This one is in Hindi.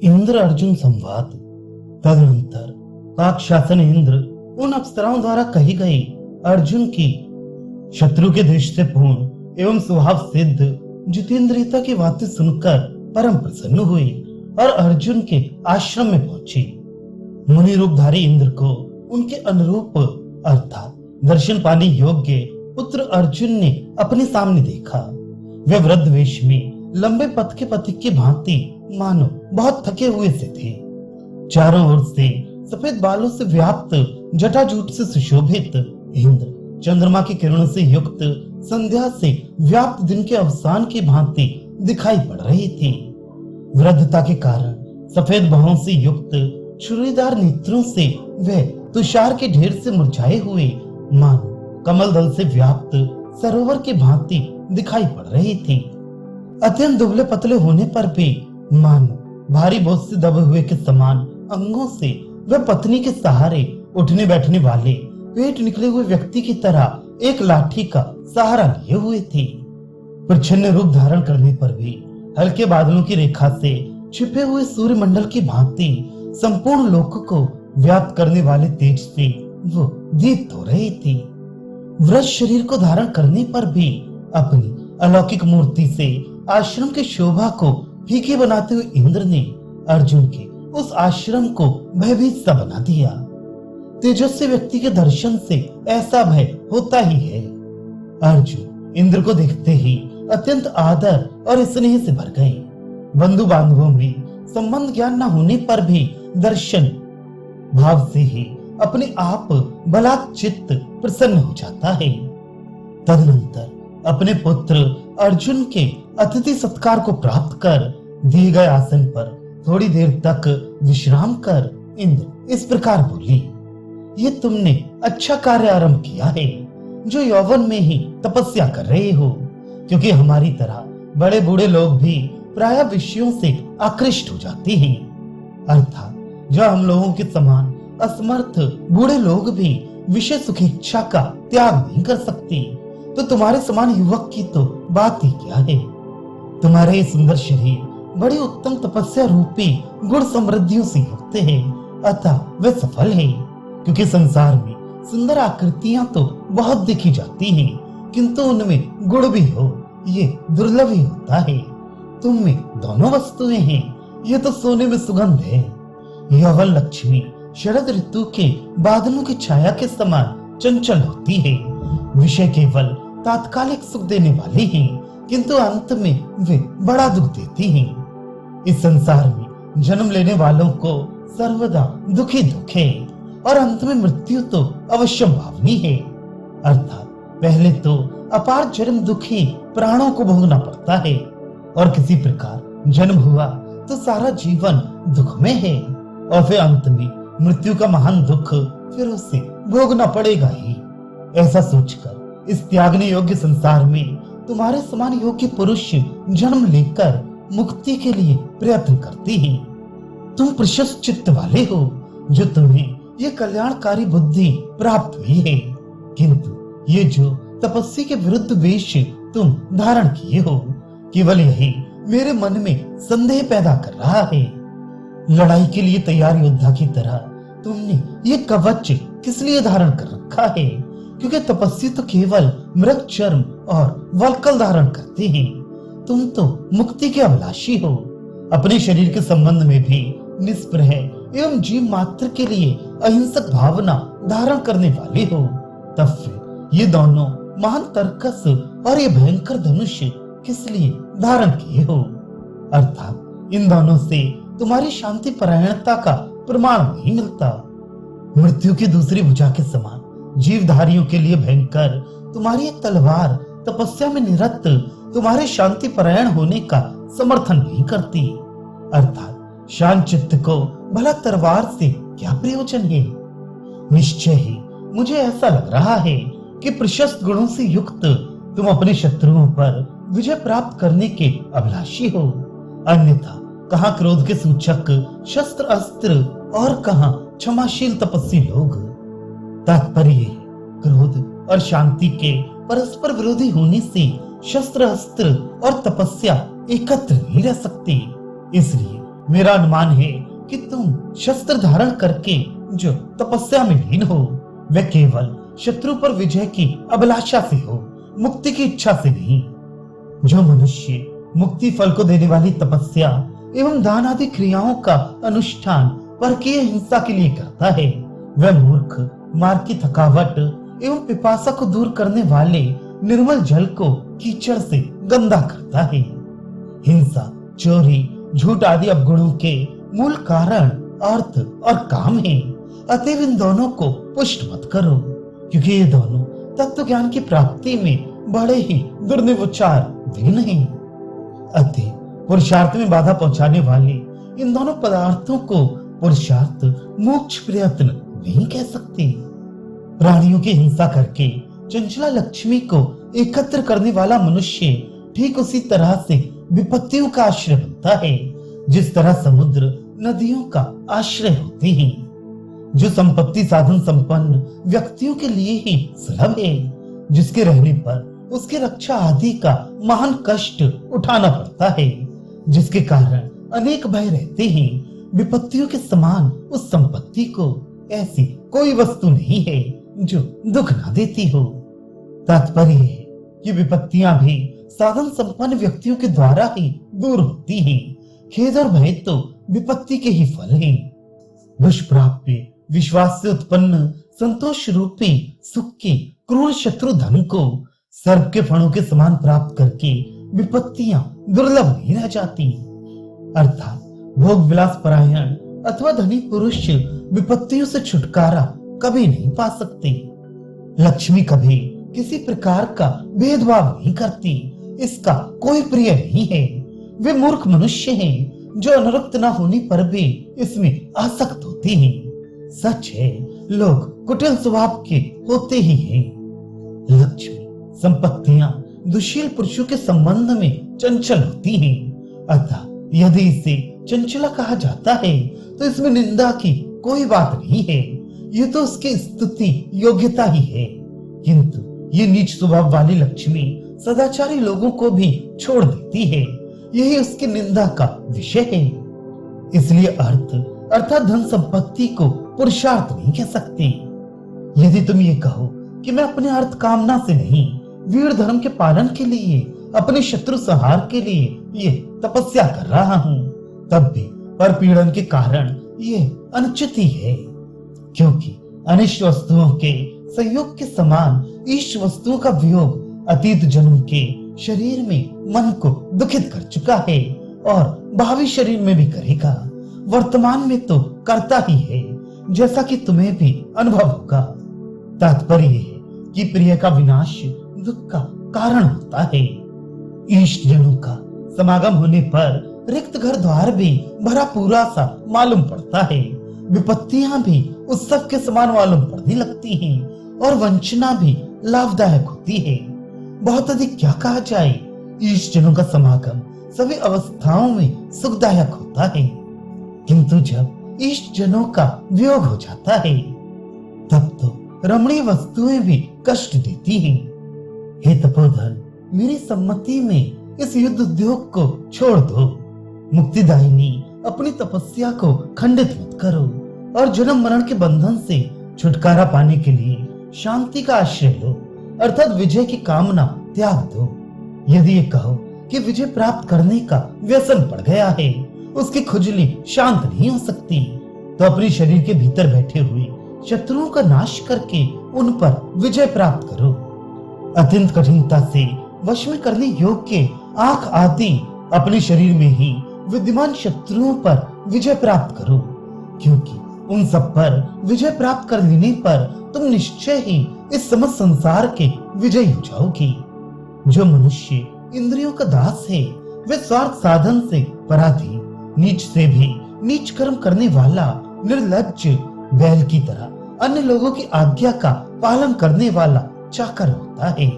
इंद्र अर्जुन संवाद। तदनंतर राक्षसन इंद्र उन अप्सराओं द्वारा कही गई अर्जुन की शत्रु के देश से पूर्ण एवं स्वभाव सिद्ध जितेंद्रियता की बातें सुनकर परम प्रसन्न हुई और अर्जुन के आश्रम में पहुंची। मुनि रूपधारी इंद्र को उनके अनुरूप अर्थात दर्शन पाने योग्य पुत्र अर्जुन ने अपने सामने देखा। वे वृद्ध वेश में लंबे पथ के पथिक की भांति मानो बहुत थके हुए से थे। चारों ओर से सफेद बालों से व्याप्त जटाजूट से सुशोभित इंद्र चंद्रमा की किरणों से युक्त संध्या से व्याप्त दिन के अवसान की भांति दिखाई पड़ रही थी। वृद्धता के कारण सफेद बाहों से युक्त छुरीदार नेत्रों से वह तुषार के ढेर से मुरझाए हुए मानो कमल दल से व्याप्त सरोवर की भांति दिखाई पड़ रही थी। अत्यंत दुबले पतले होने पर भी मानो भारी बोझ से दबे हुए के समान अंगों से वह पत्नी के सहारे उठने बैठने वाले पेट निकले हुए व्यक्ति की तरह एक लाठी का सहारा लिए हुए थी। प्रच्छन्न रूप धारण करने पर भी हल्के बादलों की रेखा से छिपे हुए सूर्य मंडल की भांति संपूर्ण लोक को व्याप्त करने वाले तेज से वो दीप्त हो रही थी। वृद्ध शरीर को धारण करने पर भी अपनी अलौकिक मूर्ति से आश्रम की शोभा को फीके बनाते हुए इंद्र ने अर्जुन के उस आश्रम को भयभीत सा बना दिया। तेजस्वी व्यक्ति के दर्शन से ऐसा भय होता ही है। अर्जुन इंद्र को देखते ही अत्यंत आदर और स्नेह से भर गए। बंधु बांधवों में संबंध ज्ञान न होने पर भी दर्शन भाव से ही अपने आप बलात् चित्त प्रसन्न हो जाता है। तदनंतर अपने पुत्र अर्जुन के अतिथि सत्कार को प्राप्त कर दिए गए आसन पर थोड़ी देर तक विश्राम कर इंद्र इस प्रकार बोली, ये तुमने अच्छा कार्य आरंभ किया है जो यौवन में ही तपस्या कर रहे हो, क्योंकि हमारी तरह बड़े बूढ़े लोग भी प्राय विषयों से आकृष्ट हो जाते हैं। अर्थात जो हम लोगों के समान असमर्थ बूढ़े लोग भी विषय सुखेच्छा का त्याग नहीं कर सकते, तो तुम्हारे समान युवक की तो बात ही क्या है। तुम्हारे ये सुंदर शरीर बड़ी उत्तम तपस्या रूपी गुण समृद्धियों से युक्त है, अतः वे सफल है। क्योंकि संसार में सुंदर आकृतियां तो बहुत देखी जाती हैं, किंतु उनमें गुण भी हो ये दुर्लभ ही होता है। तुम में दोनों वस्तुएं हैं, ये तो सोने में सुगंध है। यौवन लक्ष्मी शरद ऋतु के बादलों की छाया के समान चंचल होती है। विषय केवल तात्कालिक सुख देने वाले हैं, किंतु अंत में वे बड़ा दुख देती हैं। इस संसार में जन्म लेने वालों को सर्वदा दुखी दुख है और अंत में मृत्यु तो अवश्य भावनी है। अर्थात पहले तो अपार जन्म दुखी प्राणों को भोगना पड़ता है और किसी प्रकार जन्म हुआ तो सारा जीवन दुख में है और फिर अंत में मृत्यु का महान दुख फिर उसे भोगना पड़ेगा ही। ऐसा सोचकर इस त्यागने योग्य संसार में तुम्हारे समान योग्य पुरुष जन्म लेकर मुक्ति के लिए प्रयत्न करते हैं। तुम प्रशस्त चित्त वाले हो जो तुम्हें ये कल्याणकारी बुद्धि प्राप्त हुई है, किंतु ये जो तपस्या के विरुद्ध वेश तुम धारण किए हो केवल यही मेरे मन में संदेह पैदा कर रहा है। लड़ाई के लिए तैयार योद्धा की तरह तुमने ये कवच किस लिए धारण कर रखा है? क्योंकि तपस्वी तो केवल मृग चर्म और वल्कल धारण करते हैं, तुम तो मुक्ति के अभिलाषी हो। अपने शरीर के संबंध में भी निष्प्रह एवं जीव मात्र के लिए अहिंसक भावना धारण करने वाले हो। तब फिर ये दोनों महान तर्कस और ये भयंकर धनुष किस लिए धारण किए हो? अर्थात इन दोनों से तुम्हारी शांति परायणता का प्रमाण नहीं मिलता। मृत्यु की दूसरी भुजा के समान जीवधारियों के लिए भयंकर तुम्हारी एक तलवार तपस्या में निरत तुम्हारे शांति परायण होने का समर्थन नहीं करती। अर्थात शांत चित्त को भला तलवार से क्या प्रयोजन है? निश्चय ही मुझे ऐसा लग रहा है कि प्रशस्त गुणों से युक्त तुम अपने शत्रुओं पर विजय प्राप्त करने के अभिलाषी हो। अन्यथा कहाँ क्रोध के सूचक शस्त्र अस्त्र और कहाँ क्षमाशील तपस्वी लोग। तात्पर्य क्रोध और शांति के परस्पर विरोधी होने से शस्त्र अस्त्र और तपस्या एकत्र नहीं रह सकते। इसलिए मेरा अनुमान है कि तुम शस्त्र धारण करके जो तपस्या में लीन हो, वह केवल शत्रु पर विजय की अभिलाषा से हो, मुक्ति की इच्छा से नहीं। जो मनुष्य मुक्ति फल को देने वाली तपस्या एवं दान आदि क्रियाओं का अनुष्ठान परकीय हिंसा के लिए करता है, वह मूर्ख मार्ग की थकावट एवं पिपासा को दूर करने वाले निर्मल जल को कीचड़ से गंदा करता है। हिंसा, चोरी, झूठ आदि अवगुणों के मूल कारण अर्थ और काम है। अतएव इन दोनों को पुष्ट मत करो, क्योंकि ये दोनों तत्व ज्ञान की प्राप्ति में बड़े ही दुर्निवचार विघ्न हैं। अतः पुरुषार्थ में बाधा पहुंचाने वाले इन दोनों पदार्थों को पुरुषार्थ मोक्ष प्रयत्न नहीं कह सकते। प्राणियों की हिंसा करके चंचला लक्ष्मी को एकत्र करने वाला मनुष्य ठीक उसी तरह से विपत्तियों का आश्रय बनता है, जिस तरह समुद्र नदियों का आश्रय होते हैं। जो संपत्ति साधन संपन्न व्यक्तियों के लिए ही सुलभ है, जिसके रहने पर उसके रक्षा आदि का महान कष्ट उठाना पड़ता है, जिसके कारण अनेक भय रहते हैं, विपत्तियों के समान उस संपत्ति को ऐसी कोई वस्तु नहीं है जो दुख ना देती हो। तात्पर्य है कि विपत्तियां भी साधन संपन्न व्यक्तियों के द्वारा ही दूर होती हैं। खेद और भय तो विपत्ति के ही फल हैं। दुष्प्राप्य विश्वास से उत्पन्न संतोष रूपी सुख के क्रूर शत्रु धन को सर्प के फणों के समान प्राप्त करके विपत्तियां दुर्लभ नहीं रह जाती। अर्थात भोग विलास परायण अथवा धनी पुरुष विपत्तियों से छुटकारा कभी नहीं पा सकते। लक्ष्मी कभी किसी प्रकार का भेदभाव नहीं करती, इसका कोई प्रिय नहीं है। वे मूर्ख मनुष्य हैं जो अनुरक्त न होने पर भी इसमें आसक्त होते हैं। सच है, लोग कुटिल स्वभाव के होते ही हैं। लक्ष्मी संपत्तियां दुशील पुरुषों के संबंध में चंचल होती हैं, अतः यदि इसे चंचला कहा जाता है तो इसमें निंदा की कोई बात नहीं है। ये तो उसकी स्तुति योग्यता ही है। किंतु ये नीच स्वभाव वाली लक्ष्मी सदाचारी लोगों को भी छोड़ देती है, यही उसकी निंदा का विषय है। इसलिए अर्थ अर्थात धन संपत्ति को पुरुषार्थ नहीं कह सकते। यदि तुम ये कहो कि मैं अपने अर्थ कामना से नहीं, वीर धर्म के पालन के लिए, अपने शत्रु संहार के लिए ये तपस्या कर रहा हूँ, तब भी परपीड़न के कारण ये अनुचित ही है। क्योंकि अनिष्ट वस्तुओं के संयोग के समान इष्ट वस्तुओं का वियोग अतीत जन्म के शरीर में मन को दुखित कर चुका है और भावी शरीर में भी करेगा। वर्तमान में तो करता ही है, जैसा कि तुम्हें भी अनुभव होगा। तात्पर्य है कि प्रिय का विनाश दुख का कारण होता है। इष्ट जनों का समागम होने पर रिक्त घर द्वार भी भरा पूरा सा मालूम पड़ता है। विपत्तियां भी उत्सव के समान मालूम पड़ने लगती हैं और वंचना भी लाभदायक होती है। बहुत अधिक क्या कहा जाए, इष्ट जनों का समागम सभी अवस्थाओं में सुखदायक होता है, किंतु जब इष्ट जनों का वियोग हो जाता है तब तो रमणीय वस्तुएं भी कष्ट देती हैं। हे तपोधन, मेरी सम्मति में इस युद्ध उद्योग को छोड़ दो। मुक्तिदायिनी अपनी तपस्या को खंडित मत करो और जन्म मरण के बंधन से छुटकारा पाने के लिए शांति का आश्रय लो, अर्थात विजय की कामना त्याग दो। यदि ये कहो कि विजय प्राप्त करने का व्यसन पड़ गया है, उसकी खुजली शांत नहीं हो सकती, तो अपने शरीर के भीतर बैठे हुए शत्रुओं का नाश करके उन पर विजय प्राप्त करो। अत्यंत कठिनता से वश में करने योग्य आंख आदि अपने शरीर में ही विद्यमान शत्रुओं पर विजय प्राप्त करो, क्योंकि उन सब पर विजय प्राप्त कर लेने पर तुम निश्चय ही इस समस्त संसार के विजयी हो जाओगे। जो मनुष्य इंद्रियों का दास है, वे स्वार्थ साधन से पराधीन, नीच से भी नीच कर्म करने वाला, निर्लज्ज बैल की तरह अन्य लोगों की आज्ञा का पालन करने वाला चाकर होता है।